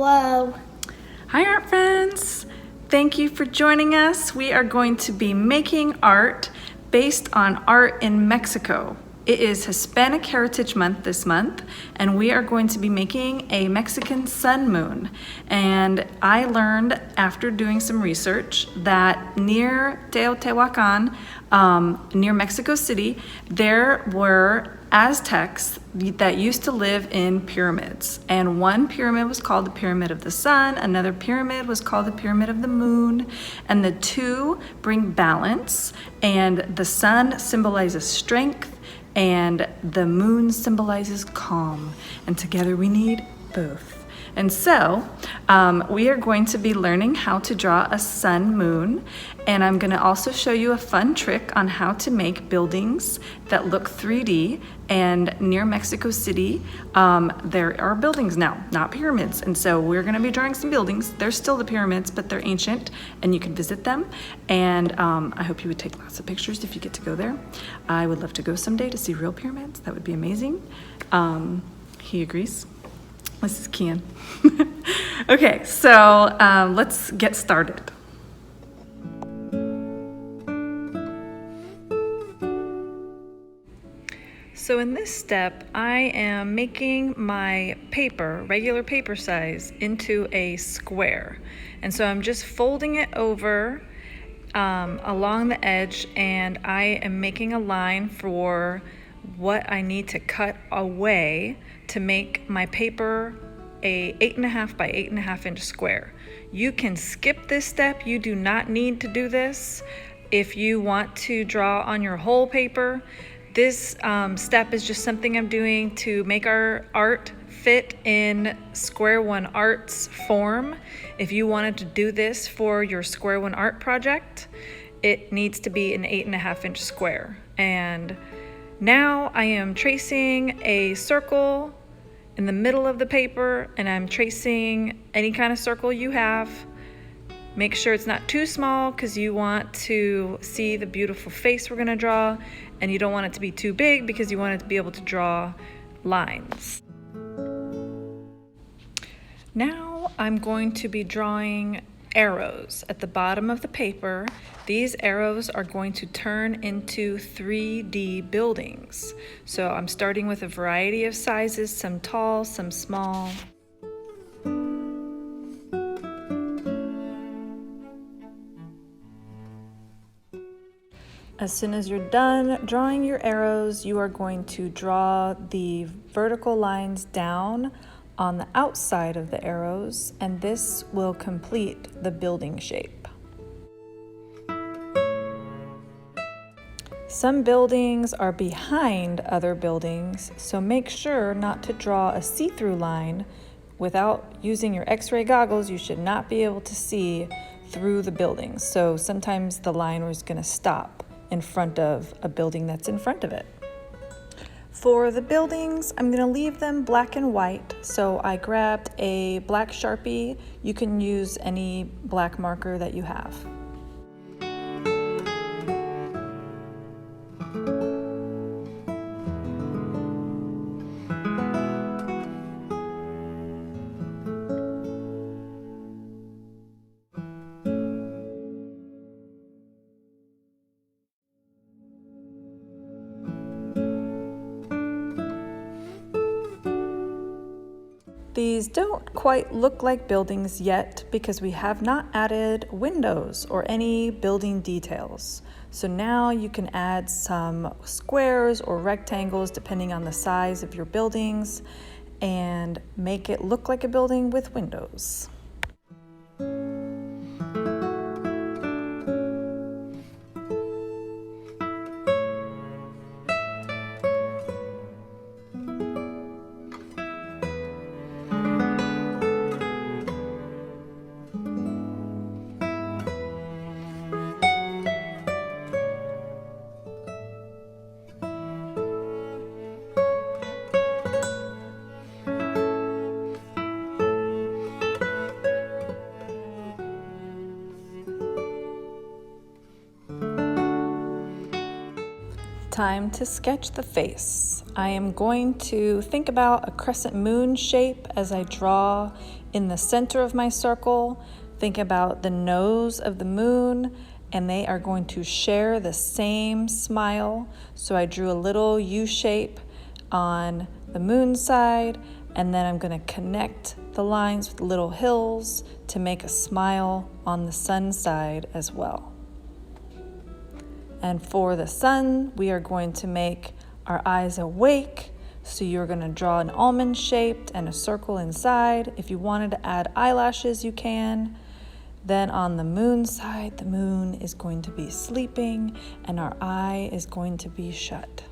Whoa. Hi art friends! Thank you for joining us. We are going to be making art based on art in Mexico. It is Hispanic Heritage Month this month, and we are going to be making a Mexican sun moon. And I learned after doing some research that near Teotihuacan, near Mexico City, there were Aztecs that used to live in pyramids. And one pyramid was called the Pyramid of the Sun, another pyramid was called the Pyramid of the Moon, and the two bring balance, and the sun symbolizes strength, and the moon symbolizes calm, and together we need both. And so we are going to be learning how to draw a sun moon, and I'm going to also show you a fun trick on how to make buildings that look 3D. And near Mexico City there are buildings now, not pyramids, and so we're going to be drawing some buildings. They're still the pyramids, but they're ancient and you can visit them, and I hope you would take lots of pictures if you get to go there. I would love to go someday to see real pyramids. That would be amazing. He agrees. This is Kian. Okay, so let's get started. So in this step, I am making my paper, regular paper size, into a square. And so I'm just folding it over along the edge, and I am making a line for what I need to cut away to make my paper a 8.5 by 8.5 inch square. You can skip this step. You do not need to do this if you want to draw on your whole paper. This step is just something I'm doing to make our art fit in Square One Art's form. If you wanted to do this for your Square One Art project, it needs to be an 8.5 inch square. And now I am tracing a circle in the middle of the paper, and I'm tracing any kind of circle you have. Make sure it's not too small because you want to see the beautiful face we're going to draw, and you don't want it to be too big because you want it to be able to draw lines. Now I'm going to be drawing arrows at the bottom of the paper. These arrows are going to turn into 3D buildings. So I'm starting with a variety of sizes, some tall, some small. As soon as you're done drawing your arrows, you are going to draw the vertical lines down on the outside of the arrows, and this will complete the building shape. Some buildings are behind other buildings, so make sure not to draw a see-through line. Without using your X-ray goggles, you should not be able to see through the buildings. So sometimes the line was going to stop in front of a building that's in front of it. For the buildings, I'm going to leave them black and white. So I grabbed a black Sharpie. You can use any black marker that you have. These don't quite look like buildings yet because we have not added windows or any building details. So now you can add some squares or rectangles depending on the size of your buildings and make it look like a building with windows. Time to sketch the face. I am going to think about a crescent moon shape as I draw In the center of my circle, think about the nose of the moon, and they are going to share the same smile. So I drew a little U shape on the moon side, and then I'm going to connect the lines with little hills to make a smile on the sun side as well. And for the sun, we are going to make our eyes awake. So you're going to draw an almond shaped and a circle inside. If you wanted to add eyelashes, you can. Then on the moon side, the moon is going to be sleeping and our eye is going to be shut.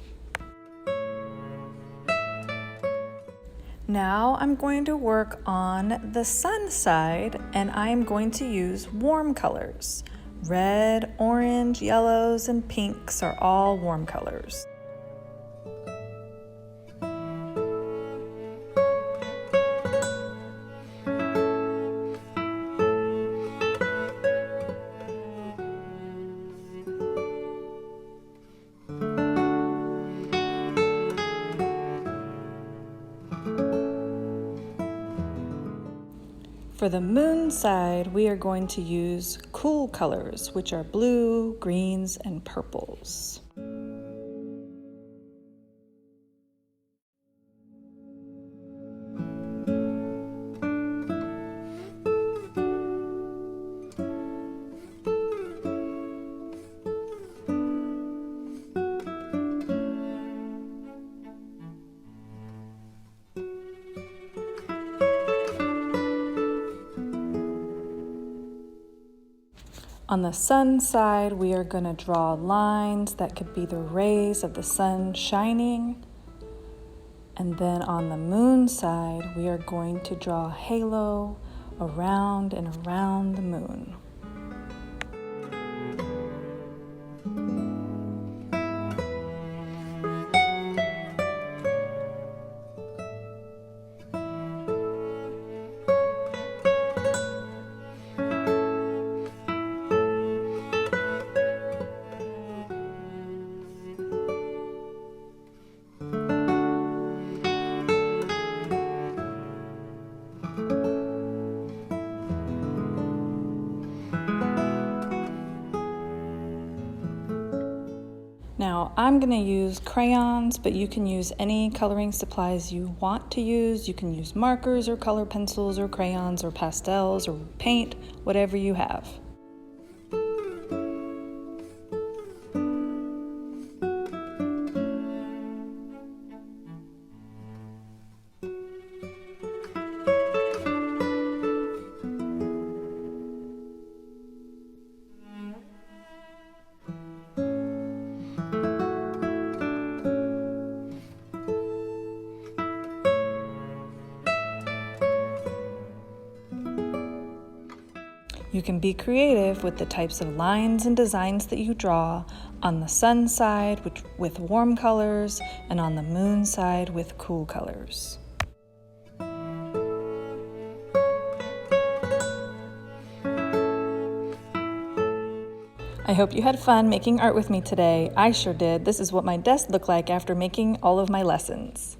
Now I'm going to work on the sun side, and I am going to use warm colors. Red, orange, yellows, and pinks are all warm colors. For the moon side, we are going to use cool colors, which are blue, greens, and purples. On the sun side, we are going to draw lines that could be the rays of the sun shining. And then on the moon side, we are going to draw a halo around and around the moon. Now I'm going to use crayons, but you can use any coloring supplies you want to use. You can use markers or color pencils or crayons or pastels or paint, whatever you have. You can be creative with the types of lines and designs that you draw on the sun side with warm colors and on the moon side with cool colors. I hope you had fun making art with me today. I sure did. This is what my desk looked like after making all of my lessons.